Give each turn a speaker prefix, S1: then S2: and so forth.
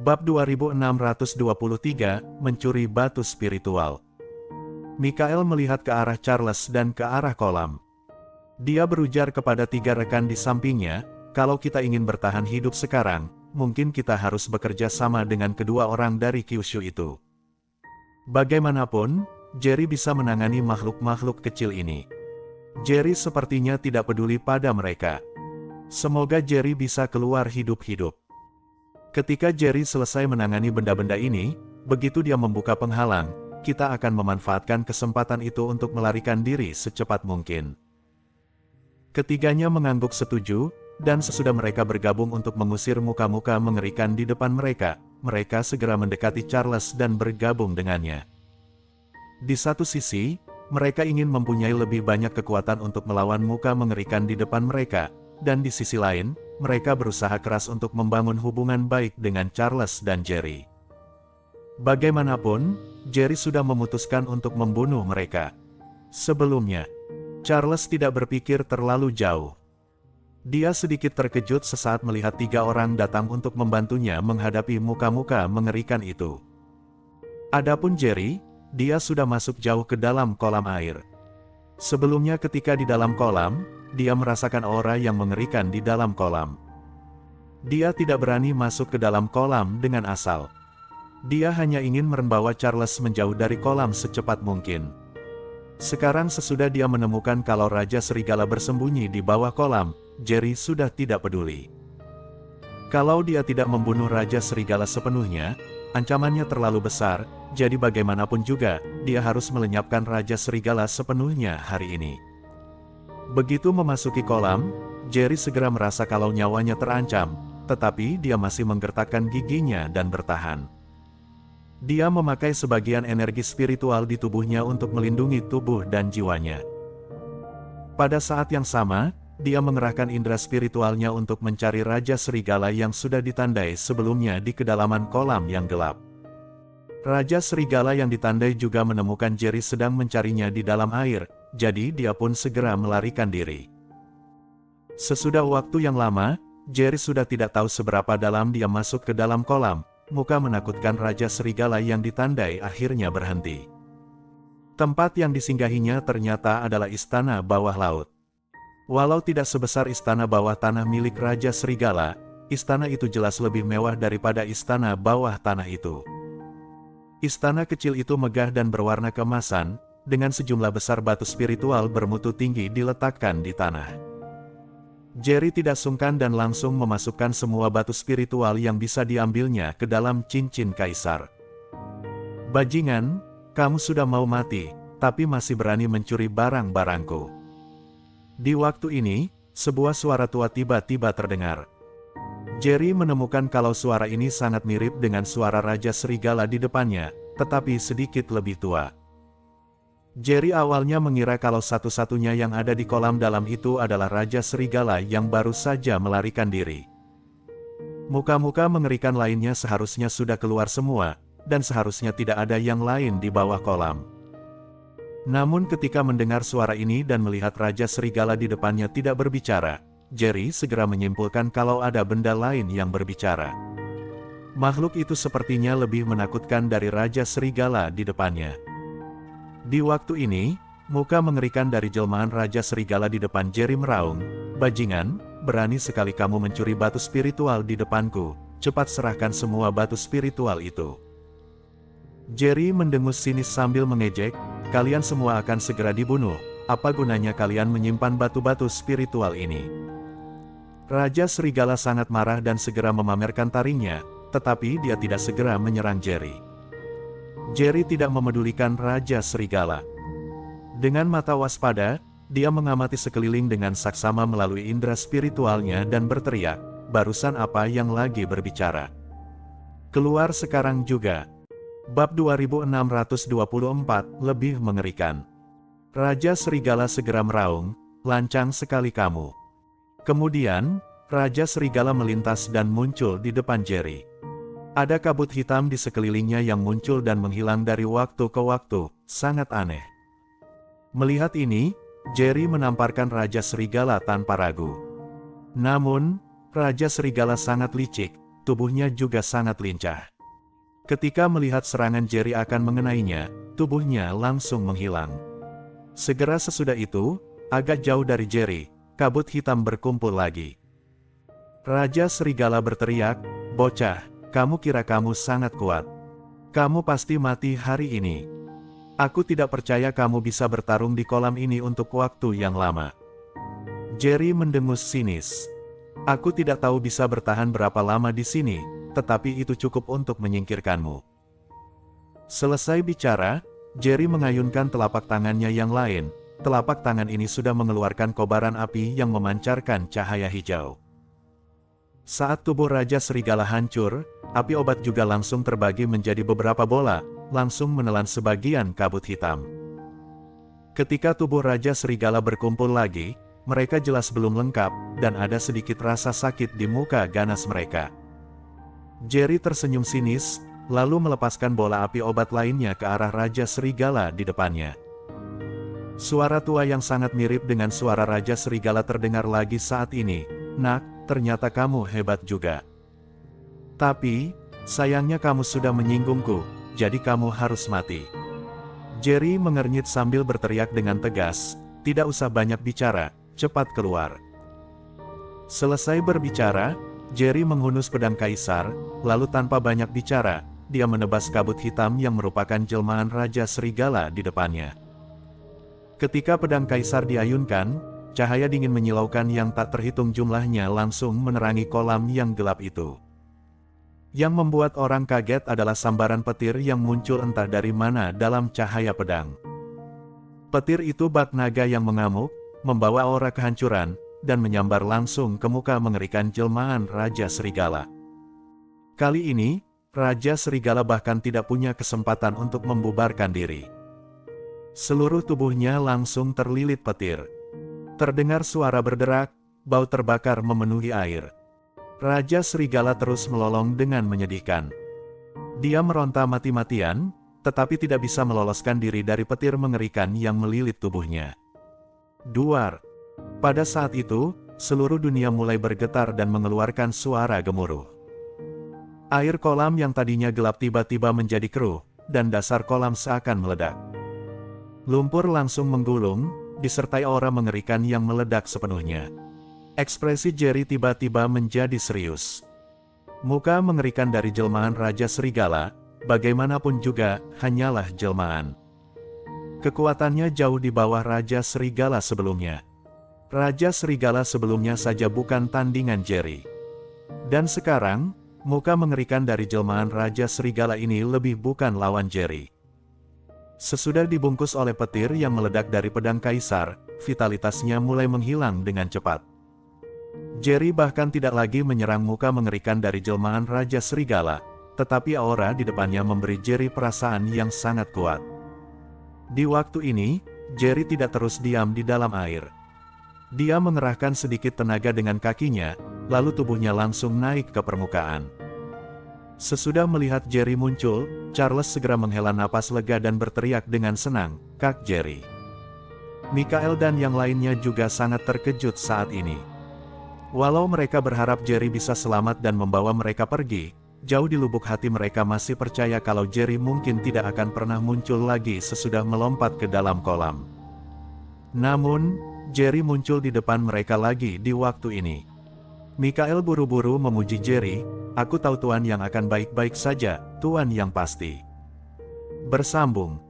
S1: Bab 2623, Mencuri Batu Spiritual. Mikael melihat ke arah Charles dan ke arah kolam. Dia berujar kepada 3 rekan di sampingnya, kalau kita ingin bertahan hidup sekarang, mungkin kita harus bekerja sama dengan kedua orang dari Kyushu itu. Bagaimanapun, Jerry bisa menangani makhluk-makhluk kecil ini. Jerry sepertinya tidak peduli pada mereka. Semoga Jerry bisa keluar hidup-hidup. Ketika Jerry selesai menangani benda-benda ini, begitu dia membuka penghalang, kita akan memanfaatkan kesempatan itu untuk melarikan diri secepat mungkin. Ketiganya mengangguk setuju, dan sesudah mereka bergabung untuk mengusir muka-muka mengerikan di depan mereka, mereka segera mendekati Charles dan bergabung dengannya. Di satu sisi, mereka ingin mempunyai lebih banyak kekuatan untuk melawan muka mengerikan di depan mereka, dan di sisi lain, mereka berusaha keras untuk membangun hubungan baik dengan Charles dan Jerry. Bagaimanapun, Jerry sudah memutuskan untuk membunuh mereka. Sebelumnya, Charles tidak berpikir terlalu jauh. Dia sedikit terkejut sesaat melihat 3 orang datang untuk membantunya menghadapi muka-muka mengerikan itu. Adapun Jerry, dia sudah masuk jauh ke dalam kolam air. Sebelumnya ketika di dalam kolam, dia merasakan aura yang mengerikan di dalam kolam. Dia tidak berani masuk ke dalam kolam dengan asal. Dia hanya ingin membawa Charles menjauh dari kolam secepat mungkin. Sekarang sesudah dia menemukan kalau Raja Serigala bersembunyi di bawah kolam, Jerry sudah tidak peduli. Kalau dia tidak membunuh Raja Serigala sepenuhnya, ancamannya terlalu besar, jadi bagaimanapun juga, dia harus melenyapkan Raja Serigala sepenuhnya hari ini. Begitu memasuki kolam, Jerry segera merasa kalau nyawanya terancam, tetapi dia masih menggertakkan giginya dan bertahan. Dia memakai sebagian energi spiritual di tubuhnya untuk melindungi tubuh dan jiwanya. Pada saat yang sama, dia mengerahkan indera spiritualnya untuk mencari Raja Serigala yang sudah ditandai sebelumnya di kedalaman kolam yang gelap. Raja Serigala yang ditandai juga menemukan Jerry sedang mencarinya di dalam air, jadi dia pun segera melarikan diri. Sesudah waktu yang lama, Jerry sudah tidak tahu seberapa dalam dia masuk ke dalam kolam. Muka menakutkan Raja Serigala yang ditandai akhirnya berhenti. Tempat yang disinggahinya ternyata adalah istana bawah laut. Walau tidak sebesar istana bawah tanah milik Raja Serigala, istana itu jelas lebih mewah daripada istana bawah tanah itu. Istana kecil itu megah dan berwarna keemasan, dengan sejumlah besar batu spiritual bermutu tinggi diletakkan di tanah. Jerry tidak sungkan dan langsung memasukkan semua batu spiritual yang bisa diambilnya ke dalam cincin kaisar. Bajingan, kamu sudah mau mati, tapi masih berani mencuri barang-barangku. Di waktu ini, sebuah suara tua tiba-tiba terdengar. Jerry menemukan kalau suara ini sangat mirip dengan suara Raja Serigala di depannya, tetapi sedikit lebih tua. Jerry awalnya mengira kalau satu-satunya yang ada di kolam dalam itu adalah Raja Serigala yang baru saja melarikan diri. Muka-muka mengerikan lainnya seharusnya sudah keluar semua, dan seharusnya tidak ada yang lain di bawah kolam. Namun ketika mendengar suara ini dan melihat Raja Serigala di depannya tidak berbicara, Jerry segera menyimpulkan kalau ada benda lain yang berbicara. Makhluk itu sepertinya lebih menakutkan dari Raja Serigala di depannya. Di waktu ini, muka mengerikan dari jelmaan Raja Serigala di depan Jerry meraung, "Bajingan, berani sekali kamu mencuri batu spiritual di depanku, cepat serahkan semua batu spiritual itu." Jerry mendengus sinis sambil mengejek, "Kalian semua akan segera dibunuh, apa gunanya kalian menyimpan batu-batu spiritual ini?" Raja Serigala sangat marah dan segera memamerkan taringnya, tetapi dia tidak segera menyerang Jerry. Jerry tidak memedulikan Raja Serigala. Dengan mata waspada, dia mengamati sekeliling dengan saksama melalui indera spiritualnya dan berteriak, "Barusan apa yang lagi berbicara? Keluar sekarang juga." Bab 2624, Lebih Mengerikan. Raja Serigala segera meraung, "Lancang sekali kamu." Kemudian, Raja Serigala melintas dan muncul di depan Jerry. Ada kabut hitam di sekelilingnya yang muncul dan menghilang dari waktu ke waktu, sangat aneh. Melihat ini, Jerry menamparkan Raja Serigala tanpa ragu. Namun, Raja Serigala sangat licik, tubuhnya juga sangat lincah. Ketika melihat serangan Jerry akan mengenainya, tubuhnya langsung menghilang. Segera sesudah itu, agak jauh dari Jerry, kabut hitam berkumpul lagi. Raja Serigala berteriak, "Bocah, kamu kira kamu sangat kuat? Kamu pasti mati hari ini. Aku tidak percaya kamu bisa bertarung di kolam ini untuk waktu yang lama." Jerry mendengus sinis. "Aku tidak tahu bisa bertahan berapa lama di sini, tetapi itu cukup untuk menyingkirkanmu." Selesai bicara, Jerry mengayunkan telapak tangannya yang lain. Telapak tangan ini sudah mengeluarkan kobaran api yang memancarkan cahaya hijau. Saat tubuh Raja Serigala hancur, api obat juga langsung terbagi menjadi beberapa bola, langsung menelan sebagian kabut hitam. Ketika tubuh Raja Serigala berkumpul lagi, mereka jelas belum lengkap, dan ada sedikit rasa sakit di muka ganas mereka. Jerry tersenyum sinis, lalu melepaskan bola api obat lainnya ke arah Raja Serigala di depannya. Suara tua yang sangat mirip dengan suara Raja Serigala terdengar lagi saat ini. "Nak, ternyata kamu hebat juga. Tapi, sayangnya kamu sudah menyinggungku, jadi kamu harus mati." Jerry mengernyit sambil berteriak dengan tegas, "Tidak usah banyak bicara, cepat keluar." Selesai berbicara, Jerry menghunus pedang kaisar, lalu tanpa banyak bicara, dia menebas kabut hitam yang merupakan jelmaan Raja Serigala di depannya. Ketika pedang kaisar diayunkan, cahaya dingin menyilaukan yang tak terhitung jumlahnya langsung menerangi kolam yang gelap itu. Yang membuat orang kaget adalah sambaran petir yang muncul entah dari mana dalam cahaya pedang. Petir itu bak naga yang mengamuk, membawa aura kehancuran, dan menyambar langsung ke muka mengerikan jelmaan Raja Serigala. Kali ini, Raja Serigala bahkan tidak punya kesempatan untuk membubarkan diri. Seluruh tubuhnya langsung terlilit petir. Terdengar suara berderak, bau terbakar memenuhi air. Raja Serigala terus melolong dengan menyedihkan. Dia meronta mati-matian, tetapi tidak bisa meloloskan diri dari petir mengerikan yang melilit tubuhnya. Duar. Pada saat itu, seluruh dunia mulai bergetar dan mengeluarkan suara gemuruh. Air kolam yang tadinya gelap tiba-tiba menjadi keruh, dan dasar kolam seakan meledak. Lumpur langsung menggulung, disertai aura mengerikan yang meledak sepenuhnya. Ekspresi Jerry tiba-tiba menjadi serius. Muka mengerikan dari jelmaan Raja Serigala, bagaimanapun juga, hanyalah jelmaan. Kekuatannya jauh di bawah Raja Serigala sebelumnya. Raja Serigala sebelumnya saja bukan tandingan Jerry. Dan sekarang, muka mengerikan dari jelmaan Raja Serigala ini lebih bukan lawan Jerry. Sesudah dibungkus oleh petir yang meledak dari pedang kaisar, vitalitasnya mulai menghilang dengan cepat. Jerry bahkan tidak lagi menyerang muka mengerikan dari jelmaan Raja Serigala, tetapi aura di depannya memberi Jerry perasaan yang sangat kuat. Di waktu ini, Jerry tidak terus diam di dalam air. Dia mengerahkan sedikit tenaga dengan kakinya, lalu tubuhnya langsung naik ke permukaan. Sesudah melihat Jerry muncul, Charles segera menghela napas lega dan berteriak dengan senang, "Kak Jerry." Mikael dan yang lainnya juga sangat terkejut saat ini. Walau mereka berharap Jerry bisa selamat dan membawa mereka pergi, jauh di lubuk hati mereka masih percaya kalau Jerry mungkin tidak akan pernah muncul lagi sesudah melompat ke dalam kolam. Namun, Jerry muncul di depan mereka lagi di waktu ini. Mikael buru-buru memuji Jerry, "Aku tahu Tuan yang akan baik-baik saja, Tuan yang pasti." Bersambung.